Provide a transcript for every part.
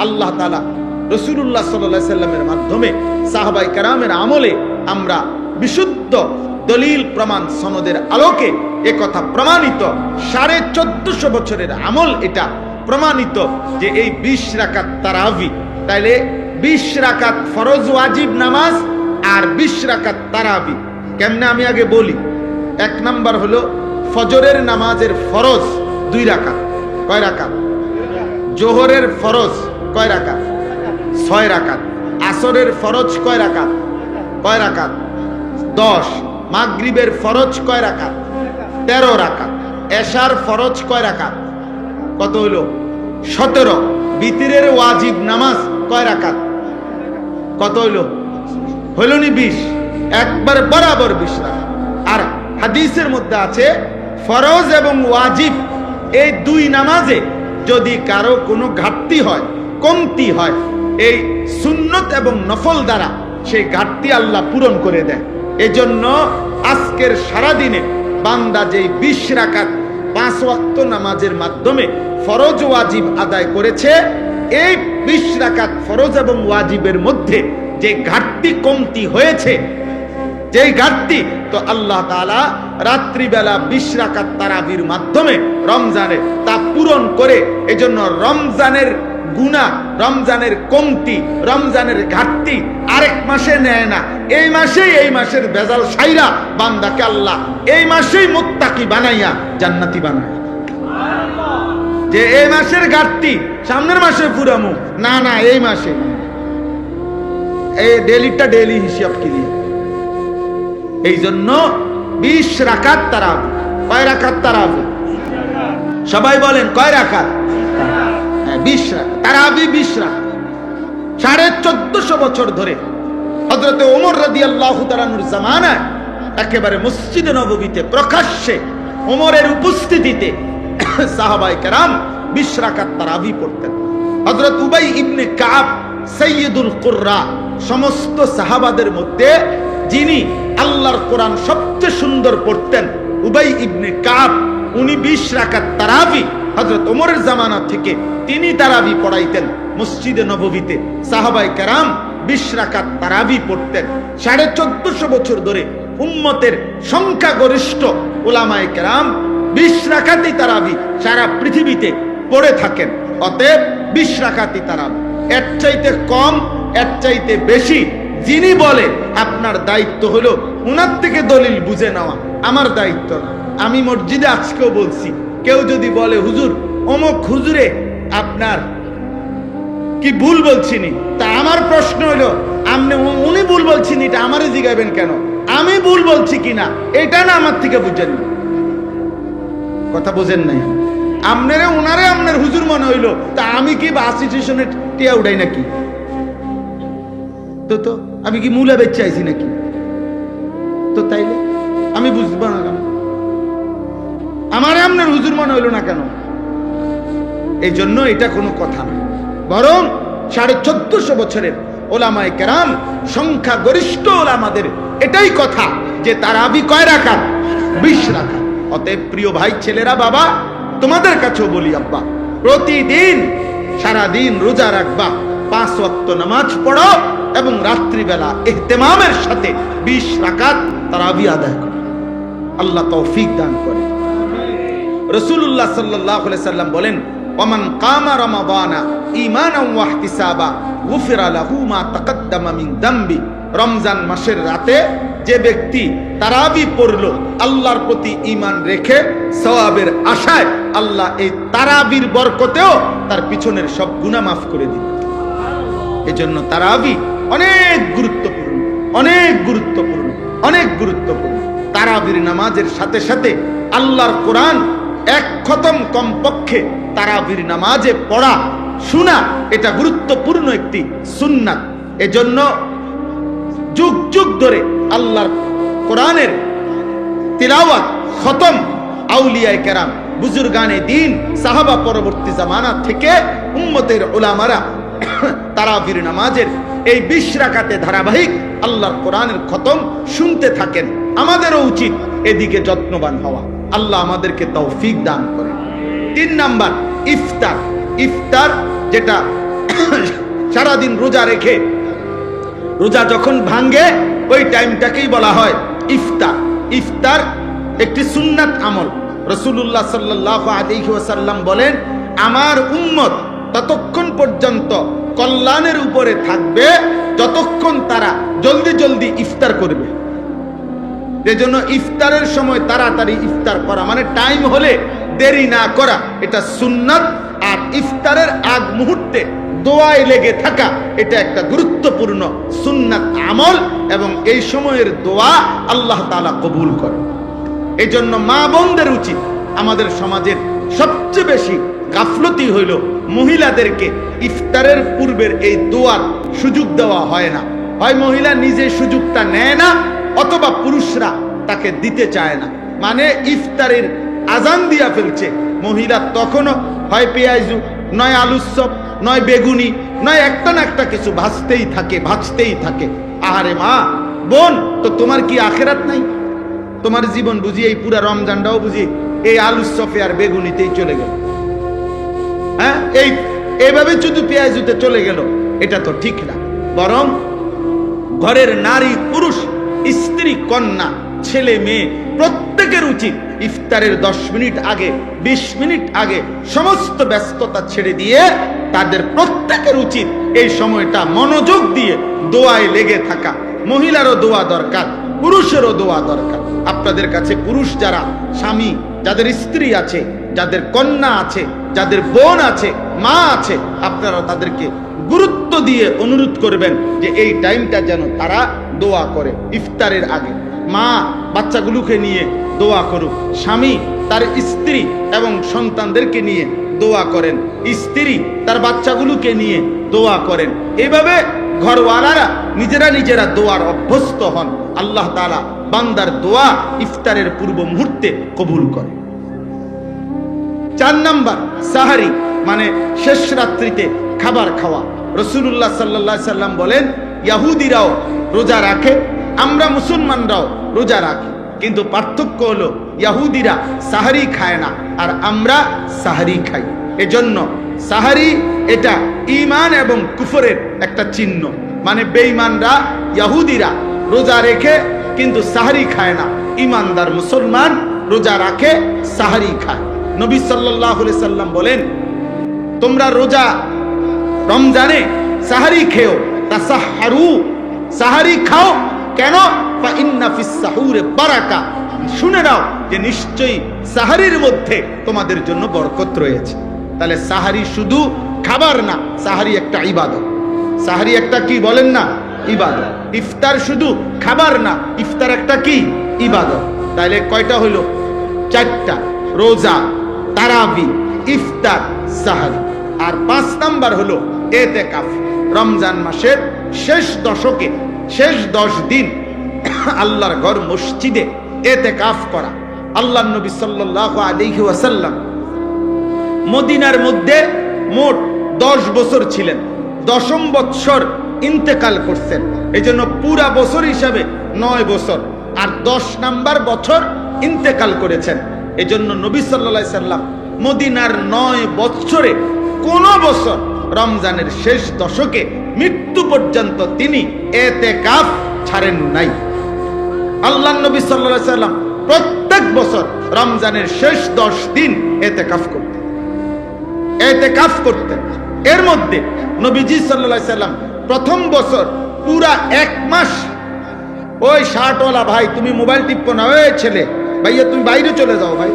আল্লাহ তাআলা রাসূলুল্লাহ সাল্লাল্লাহু আলাইহি সাল্লামের মাধ্যমে সাহাবায়ে কেরামের আমলে আমরা বিশুদ্ধ দলিল প্রমাণ সনদের আলোকে একথা প্রমাণিত, 1450 বছরের আমল এটা প্রমাণিত যে এই 20 রাকাত তারাবি, তাইলে 20 রাকাত ফরজ ওয়াজিব নামাজ আর 20 রাকাত তারাবি কেমনে আমি আগে বলি। 1 নাম্বার হলো ফজরের নামাজের ফরজ 2 রাকাত। কয় রাকাত? জোহরের ফরজ কয় রাকাত? 6 রাকাত। আসরের ফরজ কয় রাকাত? কয় রাকাত? 10। মাগরিবের ফরজ কয় রাকাত? 13 রাকাত। এশার ফরজ কয় রাকাত? কত হইল? 17। বিতিরের ওয়াজিব নামাজ কয় রাকাত? কত হইল? হইল নি 20? একবার বরাবর 20 রাকাত। আর হাদিসের মধ্যে আছে ফরজ এবং ওয়াজিব এই 2 নামাজে যদি কারো কোনো ঘাটতি হয়, কমতি হয়, এই সুন্নত এবং নফল দ্বারা সেই ঘাটতি আল্লাহ পূরণ করে দেয়। এজন্য আজকের সারাদিনে বান্দা যেই 20 রাকাত 5 ওয়াক্ত নামাজের মাধ্যমে ফরজ ওয়াজিব আদায় করেছে, এই 20 রাকাত ফরজ এবং ওয়াজিবের মধ্যে যে ঘাটতি কমতি হয়েছে, যেই ঘাটতি, তো আল্লাহ তাআলা রাত্রিবেলা 20 রাকাত তারাবির মাধ্যমে রমজানে তা পূরণ করে। এজন্য রমজানের গুনাহ, রমজানের কমতি, রমজানের ঘাটতি আরেক মাসে নেয় না, এই মাসের বেজাল সাইরা বান্দাকে আল্লাহ এই মাসেই মুত্তাকি বানাইয়া জান্নাতি বানায়। যে এই মাসের ঘাটতি সামনের মাসে পুরামু না, না এই মাসে, এই ডেলিটা ডেলি হিসাব ক্লিয়ার। এই জন্য 20 রাকাত তারাবি। কয় রাকাত তারাবি? সবাই বলেন কয় রাকাত? 20 রাকাত তারাবি। 20 রাকাত 1450 বছর ধরে হযরত ওমর রাদিয়াল্লাহু তাআলা আনহুর জামানায় একেবারে মসজিদে নববীতে প্রকাশ্যে ওমরের উপস্থিতিতে সাহাবায়ে কেরাম 20 রাকাত তারাবি পড়তেন। হযরত উবাই ইবনে কাব সাইয়্যিদুল কুররা, সমস্ত সাহাবাদের মধ্যে যিনি আল্লাহর কোরআন সবচেয়ে সুন্দর পড়তেন, উবাই ইবনে কাব, উনি 20 রাকাত তারাবি হযরত ওমরের জামানা থেকে তিনি তারাবি পড়াইতেন মসজিদে নববীতে। সাহাবায়ে কেরাম 20 রাকাত তারাবি পড়তেন। 1450 বছর ধরে উম্মতের সংখ্যাগরিষ্ঠ উলামায়ে কেরাম 20 রাকাতই তারাবি সারা পৃথিবীতে পড়ে থাকেন। অতএব 20 রাকাতই তারাবি। এর চাইতে কম, এর চাইতে বেশি যিনি বলে, আপনার দায়িত্ব হলো উনার থেকে দলিল বুঝে নেওয়া, আমার দায়িত্ব না। আমি মসজিদে আজকেও বলছি, কেউ যদি বলে হুজুর অমুক হুজুরে আপনার কি ভুল বলছিনি, তা আমার প্রশ্ন হলো আপনি উনি ভুল বলছিনি এটা আমারে জিগাবেন কেন? আমি ভুল বলছি কিনা এটা না আমার থেকে বুঝেন, কথা বুঝেন নাই। আপনারে উনারে আপনার হুজুর মনে হইলো, তা আমি কি বাস স্টেশনে টিয়া উঠাই নাকি? তো আমি কি মূলা বেচে আইছি নাকি? তো তাইলে আমি বুঝবো না কেন? আমার আপনার হুজুর মনে হইল না কেন? এই জন্য এটা কোনো কথা না, বরং 1450 বছরের ওলামায়ে কেরাম সংখ্যাগরিষ্ঠ ওলামাদের এটাই কথা যে তারাবি কয় রাকাত? 20 রাকাত। অতএব প্রিয় ভাই, ছেলেরা, বাবা, তোমাদের কাছেও বলি, আব্বা, প্রতিদিন সারাদিন রোজা রাখবা, 5 ওয়াক্ত নামাজ পড়ো এবং রাত্রিবেলা ইহতিমামের সাথে 20 রাকাত তারাবি আদায় করো। আল্লাহ তৌফিক দান করে। রাসূলুল্লাহ সাল্লাল্লাহু আলাইহি সাল্লাম বলেন, ওমান কামা রমাদানা ঈমানান ওয়া ইহতিসাবা গুফিরা লাহু মা তাকাদ্দামা মিন যামবি। রমজান মাসের রাতে যে ব্যক্তি তারাবি পড়লো আল্লাহর প্রতি ঈমান রেখে, সওয়াবের আশায়, আল্লাহ এই তারাবির বরকতেও তার পিছনের সব গুনাহ মাফ করে দিবেন। এজন্য তারাবি অনেক গুরুত্বপূর্ণ, অনেক গুরুত্বপূর্ণ, অনেক গুরুত্বপূর্ণ। তারাবির নামাজের সাথে সাথে আল্লাহর কোরআন 1 খতম কমপক্ষে তারাবির নামাজে পড়া, শোনা, এটা গুরুত্বপূর্ণ একটি সুন্নাত। এজন্য যুগ যুগ ধরে আল্লাহর কোরআনের তিলাওয়াত, খতম আউলিয়ায়ে কেরাম, বুজুর্গানে দ্বীন, সাহাবা পরবর্তী জামানা থেকে উম্মতের উলামারা তারাবির নামাজের এই 20 রাকাতে ধারাবাহিক আল্লাহর কোরআনের খতম শুনতে থাকেন। আমাদেরও উচিত এদিকে যত্নবান হওয়া। আল্লাহ আমাদেরকে তৌফিক দান করেন। 3 নাম্বার ইফতার। ইফতার যেটা সারাদিন রোজা রেখে রোজা যখন ভাঙ্গে ওই টাইমটাকেই বলা হয় ইফতার। ইফতার একটি সুন্নাত আমল। রাসূলুল্লাহ সাল্লাল্লাহু আলাইহি ওয়াসাল্লাম বলেন, আমার উম্মত ততক্ষণ পর্যন্ত কল্যাণের উপরে থাকবে যতক্ষণ তারা জলদি জলদি ইফতার করবে। এজন্য ইফতারের সময় তাড়াতাড়ি ইফতার করা, মানে টাইম হলে দেরি না করা, এটা সুন্নাত। আর ইফতারের আগ মুহূর্তে দোয়ায় লেগে থাকা, এটা একটা গুরুত্বপূর্ণ সুন্নাত আমল, এবং এই সময়ের দোয়া আল্লাহ তাআলা কবুল করে। এই জন্য মা বোনদের উচিত, আমাদের সমাজের সবচেয়ে বেশি গাফলতি হইল মহিলাদেরকে ইফতারের পূর্বের এই দোয়ার সুযোগ দেওয়া হয় না। হয় মহিলা নিজে সুযোগটা নেয় না, অথবা পুরুষরা তাকে দিতে চায় না। মানে ইফতারের আজান দিয়া ফেলছে, মহিলা তখনও হয় পেঁয়াজু, নয় আলুর চপ, নয় বেগুনি, নয় একটা না একটা কিছু ভাজতেই থাকে। আহারে মা বোন, তো তোমার কি আখেরাত নাই? তোমার জীবন বুঝি এই পুরা রমজানটাও বুঝি এই আলুর চপে আর বেগুনিতেই চলে গেল? হ্যাঁ, এইভাবে শুধু পেঁয়াজুতে চলে গেল, এটা তো ঠিক না। বরং ঘরের নারী পুরুষ, স্ত্রী কন্যা, ছেলে মেয়ে প্রত্যেকের উচিত ইফতারের 10 মিনিট আগে, 20 মিনিট আগে সমস্ত ব্যস্ততা ছেড়ে দিয়ে তাদের প্রত্যেকের উচিত এই সময়টা মনোযোগ দিয়ে দোয়ায় লেগে থাকা। মহিলারও দোয়া দরকার, পুরুষেরও দোয়া দরকার। আপনাদের কাছে পুরুষ যারা স্বামী, যাদের স্ত্রী আছে, যাদের কন্যা আছে, যাদের বোন আছে, মা আছে, আপনারা তাদেরকে গুরুত্ব দিয়ে অনুরোধ করবেন যে এই টাইমটা যেন তারা দোয়া করে ইফতারের আগে। মা বাচ্চাগুলোকে নিয়ে দোয়া করুক, স্বামী তার স্ত্রী এবং সন্তানদেরকে নিয়ে দোয়া করেন, স্ত্রী তার বাচ্চাগুলোকে নিয়ে দোয়া করেন। এভাবে ঘরওয়ালারা নিজেরা দোয়ার অভ্যস্ত হন। আল্লাহ তাআলা বান্দার দোয়া ইফতারের পূর্ব মুহূর্তে কবুল করে। 4 নাম্বার, সাহারি, মানে শেষ রাত্রিতে খাবার খাওয়া। রাসূলুল্লাহ সাল্লাল্লাহু আলাইহি সাল্লাম বলেন, ইহুদিরাও রোজা রাখে, আমরা মুসলমানরাও রোজা রাখি, কিন্তু পার্থক্য হলো ইহুদিরা সাহারি খায় না আর আমরা সাহারি খাই। এজন্য সাহারি এটা ঈমান এবং কুফরের একটা চিহ্ন। মানে বেঈমানরা, ইহুদিরা রোজা রেখে কিন্তু সাহারি খায় না, ঈমানদার মুসলমান রোজা রাখে, সাহারি খায়। নবী সাল্লাল্লাহু আলাইহি সাল্লাম বলেন, তোমরা রোজা রমজানে সাহারি খেও, তাসাহহারু, সাহারি খাও। কেন? ফা ইন্না ফিস সাহুরে বারাকা, শুনে নাও যে নিশ্চয়ই সাহারির মধ্যে তোমাদের জন্য বরকত রয়েছে। তাহলে সাহারি শুধু খাবার না, সাহারি একটা ইবাদত। সাহারি একটা কি বলেন না? ইবাদত। ইফতার শুধু খাবার না, ইফতার একটা কি? ইবাদত। তাহলে কয়টা হইল? 4টা, রোজা, তারাবি, ইফতার, সাহারি। আর 5 নাম্বার হলো এতেকাফ। রমজান মাসের শেষ দশকে, শেষ 10 দিন আল্লাহর ঘর মসজিদে এতেকাফ করা। আল্লাহর নবী সাল্লাল্লাহু আলাইহি ওয়াসাল্লাম মদিনার মধ্যে মোট 10 বছর ছিলেন, 10ম বৎসর ইন্তেকাল করছেন। এই জন্য পুরা বছর হিসাবে 9 বছর, আর 10 নাম্বার বছর ইন্তেকাল করেছেন। এই জন্য নবী সাল্লাল্লাহু আলাইহি সাল্লাম মদিনার 9 বৎসরে কোন বছর রমজানের শেষ দশকে মৃত্যু পর্যন্ত তিনি এতেকাফ ছাড়েন নাই। আল্লাহর নবী সাল্লাল্লাহু আলাইহি সাল্লাম প্রত্যেক বছর রমজানের শেষ 10 দিন এতেকাফ করতেন। এর মধ্যে নবীজি সাল্লাল্লাহু আলাইহি সাল্লাম প্রথম বছর পুরা 1 মাস, ওই শার্টওয়ালা ভাই তুমি মোবাইল টিপো না, ওই ছেলে ভাইয়া তুমি বাইরে চলে যাও, ভাই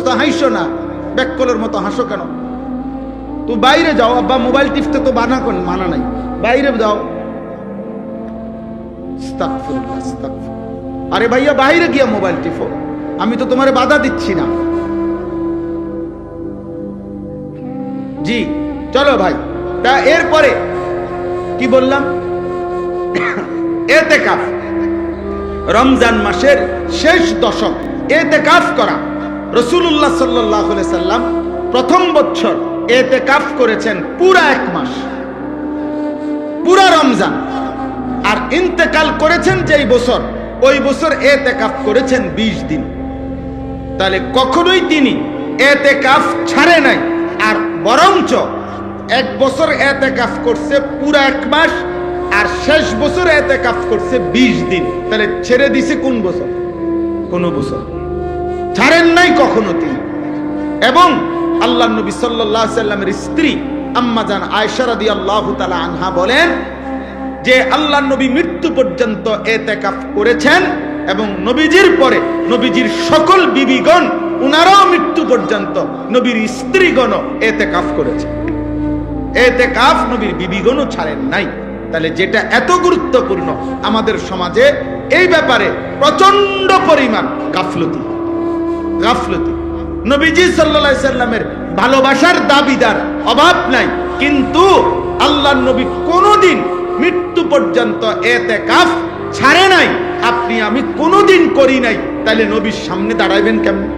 তো হাসো না, ব্যাককলের মতো হাসো কেন? তুমি বাইরে যাও, আব্বা মোবাইল টিপতে তো মানা নাই, বাইরে যাও। আরে ভাইয়া বাইরে গিয়া মোবাইল টিপো, আমি তো তোমার বাধা দিচ্ছি না। জি চলো ভাই। তা এরপরে কি বললাম? এতেকাফ, রমজান মাসের শেষ দশক এতেকাফ করা। রাসূলুল্লাহ সাল্লাল্লাহু আলাইহি সাল্লাম প্রথম বছর এতেকাফ করেছেন পুরা 1 মাস, পুরা রমজান। আর ইন্তেকাল করেছেন যেই বছর, ওই বছর এতেকাফ করেছেন 20 দিন। তাহলে কখনোই তিনি এতেকাফ ছাড়ে নাই, আর বরঞ্চ এক বছর এতেকাফ করছে পুরা 1 মাস, আর শেষ বছর এতেকাফ করছে 20 দিন। তাহলে ছেড়ে দিছে কোন বছর? কোন বছর ছাড়েন নাই কখনো তিনি। এবং আল্লাহ নবী সাল্লাল্লাহু আলাইহি সাল্লামের স্ত্রী আম্মা জান আয়েশা রাদিয়াল্লাহু তাআলা আনহা বলেন যে আল্লাহ নবী মৃত্যু পর্যন্ত এতেকাফ করেছেন, এবং নবীজির পরে নবীজির সকল বিবিগণ উনারাও মৃত্যু পর্যন্ত নবীর স্ত্রীগণ এতেকাফ করেছে। এতেকাফ নবীর বিবিগণও ছাড়েন নাই। তাহলে যেটা এত গুরুত্বপূর্ণ, আমাদের সমাজে এই ব্যাপারে প্রচন্ড পরিমাণ গাফলতি। নবীজি সাল্লাল্লাহু আলাইহি সাল্লামের ভালোবাসার দাবিদার অভাব নাই, কিন্তু আল্লাহর নবী কোনোদিন মৃত্যু পর্যন্ত এতেকাফ ছাড়ে নাই। আপনি আমি কোনোদিন করি নাই, তাহলে নবীর সামনে দাঁড়াইবেন কেমন?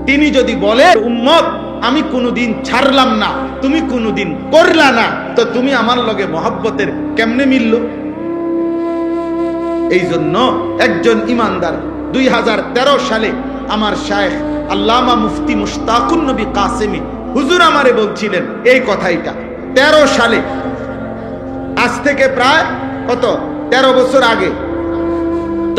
তিনি যদি বলে উম্মত আমি কোনোদিন ছাড়লাম না, তুমি কোনোদিন করলা না, তো তুমি আমার লগে মহব্বতের কেমনে মিলল? এই জন্য একজন ইমানদার 2013 সালে আমার শায়েখ আল্লামা মুফতি মুশতাকুন নবী কাসেমি হুজুর আমারে বলছিলেন এই কথাইটা 13 সালে, আজ থেকে প্রায় কত 13 বছর আগে।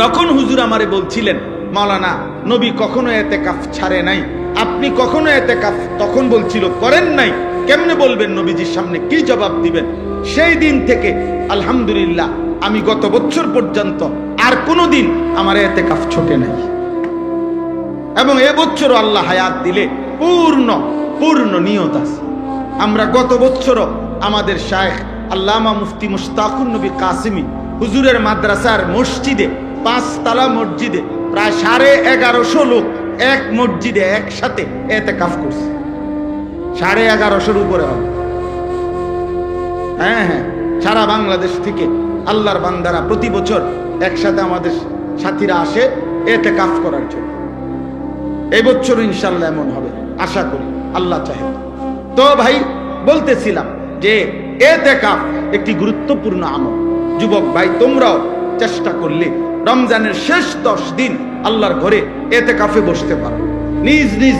তখন হুজুর আমারে বলছিলেন মাওলানা নবী কখনো এতেকাফ ছাড়ে নাই, আপনি কখনো এতেকাফ তখন বলছিল করেন নাই, কেমনে বলবেন? নবীজির সামনে কি জবাব দিবেন? সেই দিন থেকে আলহামদুলিল্লাহ আমি গত বছর পর্যন্ত আর কোনোদিন আমার এতেকাফ ছোটে নাই, এবং এবছরও আল্লাহ হায়াত দিলে পূর্ণ নিয়ত আছে। আমরা গত বছরও আমাদের শায়েখ আল্লামা মুফতি মুশতাকুন নবী কাসেমি হুজুরের মাদ্রাসার মসজিদে 5 তলা মসজিদে প্রায় 1150 লোক এক মসজিদে একসাথে এতেকাফ করছে। 1150-এর উপরে হবে। হ্যাঁ, সারা বাংলাদেশ থেকে আল্লাহর বান্দারা প্রতি বছর একসাথে আমাদের সাথীরা আসে এতেকাফ করার জন্য। এই বছর ইনশাআল্লাহ এমন হবে আশা করি, আল্লাহ চাহে। তো ভাই বলতেছিলাম যে এতেকাফ একটি গুরুত্বপূর্ণ আমল। যুবক ভাই তোমরাও চেষ্টা করলে রমজানের শেষ 10 দিন আল্লাহর ঘরে এতেকাফে বসতে পারো। নিজ নিজ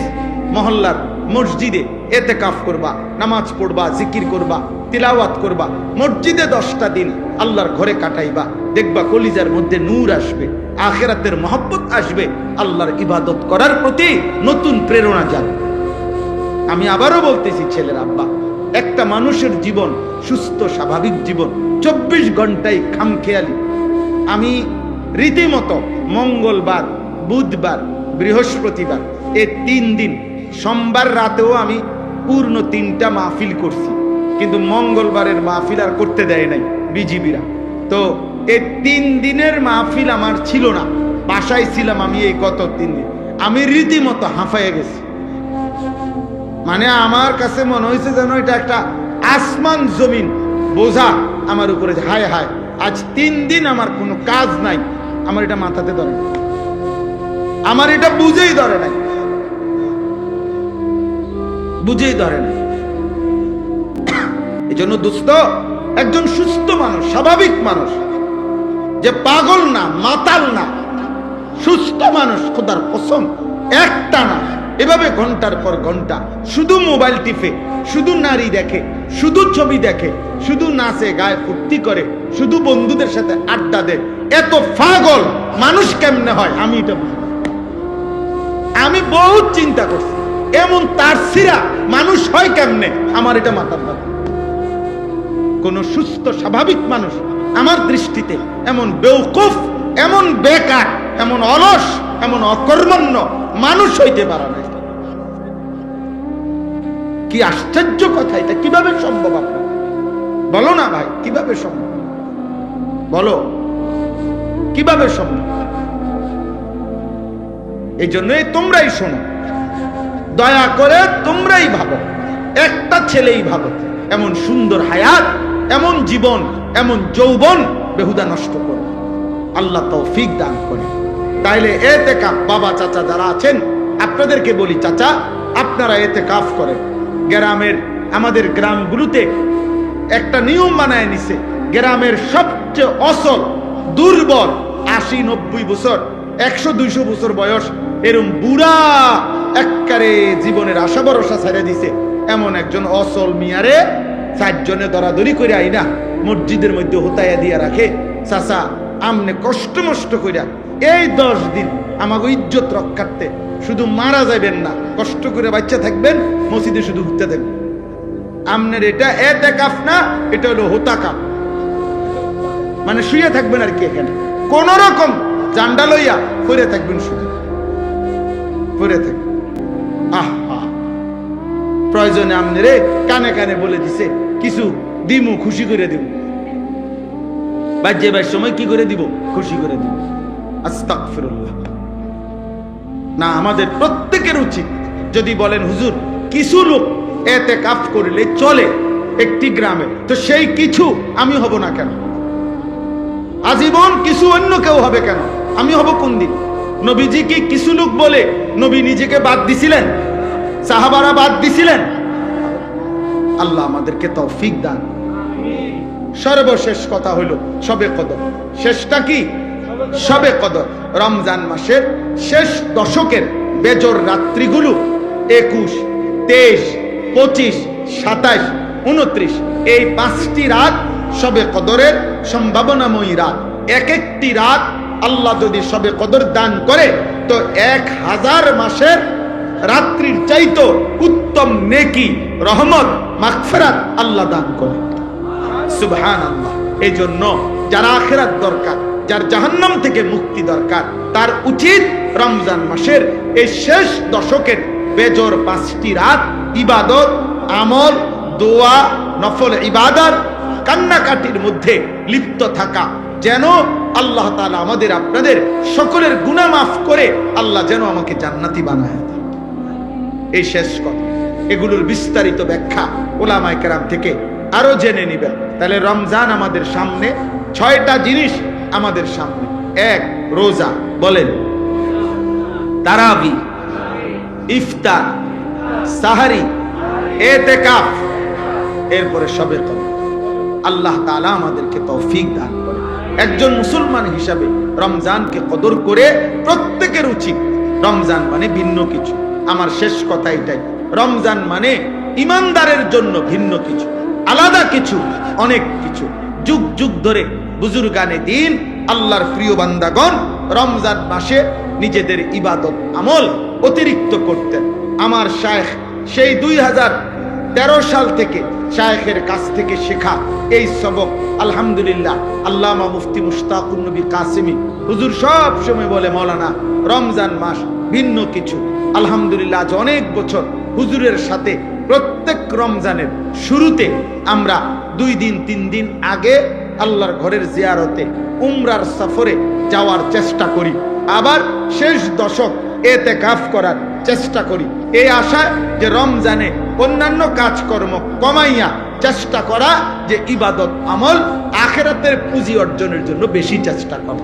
মহল্লার মসজিদে এতেকাফ করবা, নামাজ পড়বা, জিকির করবা, তিলাওয়াত করবা, মসজিদে 10টা দিন আল্লাহর ঘরে কাটাইবা। দেখবা কলিজার মধ্যে নূর আসবে, আখিরাতের মহব্বত আসবে, আল্লাহর ইবাদত করার প্রতি নতুন প্রেরণা যাবে। আমি আবারও বলতেছি ছেলের আব্বা, একটা মানুষের জীবন সুস্থ স্বাভাবিক জীবন 24 ঘন্টায় খামখেয়ালি। আমি রীতিমতো মঙ্গলবার, বুধবার, বৃহস্পতিবার এই 3 দিন, সোমবার রাতেও আমি পূর্ণ 3টা মাহফিল করছি, কিন্তু মঙ্গলবারের মাহফিল আর করতে দেয় নাই বিজিবিরা। তো এই 3 দিনের মাহফিল আমার ছিল না, বাসায় ছিলাম আমি। এই গত 3 দিন আমি রীতিমতো হাঁফাইয়া গেছি। মানে আমার কাছে মনে হয়েছে যেন এটা একটা আসমান জমিন বোঝা আমার উপরে। হায় হায়, আজ 3 দিন আমার কোনো কাজ নাই, আমার এটা মাথাতে ধরে না, আমার এটা বুঝেই ধরে নাই, বুঝেই ধরে না। এই জন্য দোস্ত, একজন সুস্থ মানুষ, স্বাভাবিক মানুষ, যে পাগল না, মাতাল না, সুস্থ মানুষ, খোদার কসম একটা না এভাবে ঘন্টার পর ঘন্টা শুধু মোবাইল টিপে, শুধু নারী দেখে, শুধু ছবি দেখে, শুধু নাচে, গায়ে ফুর্তি করে, শুধু বন্ধুদের সাথে আড্ডা দেয়, এত পাগল মানুষ কেমনে হয়? আমি এটা আমি বহুত চিন্তা করছি, এমন তারসিরা মানুষ হয় কেমনে? আমার এটা মাথার ব্যাপার। কোন সুস্থ স্বাভাবিক মানুষ আমার দৃষ্টিতে এমন বেওকুফ, এমন বেকার, এমন অলস, এমন অকর্মণ্য মানুষ হইতে পারে না। কি আশ্চর্য কথা! এটা কিভাবে সম্ভব? আপনার বলো না ভাই, কিভাবে সম্ভব? বলো কিভাবে সম্ভব? এই জন্যই তোমরাই শোনো, দয়া করে তোমরাই ভাবো, একটা ছেলেই ভাবো, এমন সুন্দর হায়াত, এমন জীবন, এমন যৌবন বেহুদা নষ্ট করে। আল্লাহ তৌফিক দান করে। তাইলে এতেকাফ, বাবা চাচা যারা আছেন আপনাদেরকে বলি, চাচা আপনারা এতেকাফ করেন। গ্রামের, আমাদের গ্রামগুলোতে একটা নিয়ম বানায় নিছে, গ্রামের সবচেয়ে অসল, দুর্বল, 80-90 বছর, 100-200 বছর বয়স, এরম বুড়া একবারে জীবনের আশা ভরসা ছেড়ে দিছে, এমন একজন অসল মিয়ারে 4 জনে দরাদরি করে আইনা মসজিদের মধ্যে হোতাইয়া দিয়া রাখে, চাচা আমনে কষ্ট মষ্ট কইরা এই 10 দিন আমাকে ইজ্জত রক্ষার্থে শুধু মারা যাবেন না, কষ্ট করে বাচ্চা থাকবেন, মসজিদে শুধু ঘুরতে থাকবেন। আমনের এটা এতেকাফ না, এটা হলো হোতাকাফ, মানে শুয়ে থাকবেন আর কি, এখানে কোন রকম জান্ডা লইয়া পড়ে থাকবেন, শুধু পড়ে থাকবেন। আহা, প্রয়োজনে আমনেরে কানে কানে বলে দিছে কিছু দিমু, খুশি করে দিব, বাজ্যে সময় কি করে দিব, খুশি করে দিব। আস্তাগফিরুল্লাহ। না, আমাদের প্রত্যেকের উচিত, যদি বলেন হুজুর কিছু লোক ইতিকাফ করলে চলে একটি গ্রামে, তো সেই কিছু আমি হব না কেন? আজীবন কিছু অন্য কেউ হবে কেন? আমি হব কোন দিন? নবীজি কি কিছু লোক বলে নবী নিজেকে বাদ দিছিলেন? সাহাবারা বাদ দিছিলেন? আল্লাহ আমাদেরকে তৌফিক দান। সর্বশেষ কথা হলো শবে কদর। শেষটা কি? শবে কদর। রমজান মাসের শেষ দশকের বেজর রাত্রিগুলো 21, 23, 25, 27, 29 এই 5টি রাত শবে কদরের সম্ভাবনাময়ী রাত। এক একটি রাত আল্লাহ যদি শবে কদর দান করে তো 1000 মাসের রাত্রির চাইতো উত্তম নেকি, রহমত, মাগফিরাত আল্লাহ দান করে। সুবহানাল্লাহ। এই জন্য যার আখিরাত দরকার, যার জাহান্নাম থেকে মুক্তি দরকার, তার উচিত রমজান মাসের এই শেষ দশকের বেজর 5টি রাত ইবাদত, আমল, দোয়া, নফল ইবাদত, কান্নাকাটির মধ্যে লিপ্ত থাকা, যেন আল্লাহ তাআলা আমাদের আপনাদের সকলের গুনাহ মাফ করে আল্লাহ যেন আমাকে জান্নাতি বানায়। এই শেষ কথা, এগুলোর বিস্তারিত ব্যাখ্যা উলামায়ে কেরাম থেকে আরো জেনে নিবেন। তাহলে রমজান আমাদের সামনে 6টা জিনিস আমাদের সামনে। 1 রোজা, বলেন, তারাবি, ইফতার, সাহারি, ইতিকাফ, এরপরে শবে কদর। আল্লাহ তাআলা আমাদেরকে তৌফিক দান করে। একজন মুসলমান হিসাবে রমজানকে কদর করে প্রত্যেকের উচিত। রমজান মানে ভিন্ন কিছু। আমার শেষ কথা এটাই, রমজান মানে ইমানদারের জন্য ভিন্ন কিছু, আলাদা কিছু, অনেক কিছু। যুগ যুগ ধরে বুজুর্গানে দিন, আল্লাহর প্রিয় বান্দাগণ রমজান মাসে নিজেদের ইবাদত আমল অতিরিক্ত করতেন। আমার শায়েখ সেই 2013 সাল থেকে শায়েখের কাছ থেকে শেখা এই সবক আলহামদুলিল্লাহ আল্লামা মুফতি মুশতাকুন নবী কাসেমি হুজুর সব সময় বলে, মাওলানা রমজান মাস ভিন্ন কিছু। আলহামদুলিল্লাহ আজ অনেক বছর হুজুরের সাথে প্রত্যেক রমজানের শুরুতে আমরা 2 দিন 3 দিন আগে আল্লাহর ঘরের জিয়ারতে, উমরার সফরে যাওয়ার চেষ্টা করি, আবার শেষ দশক ইতিকাফ করার চেষ্টা করি, এই আশায় যে রমজানে অন্যান্য কাজকর্ম কমাইয়া চেষ্টা করা যে ইবাদত আমল আখিরাতের পুঁজি অর্জনের জন্য বেশি চেষ্টা করা।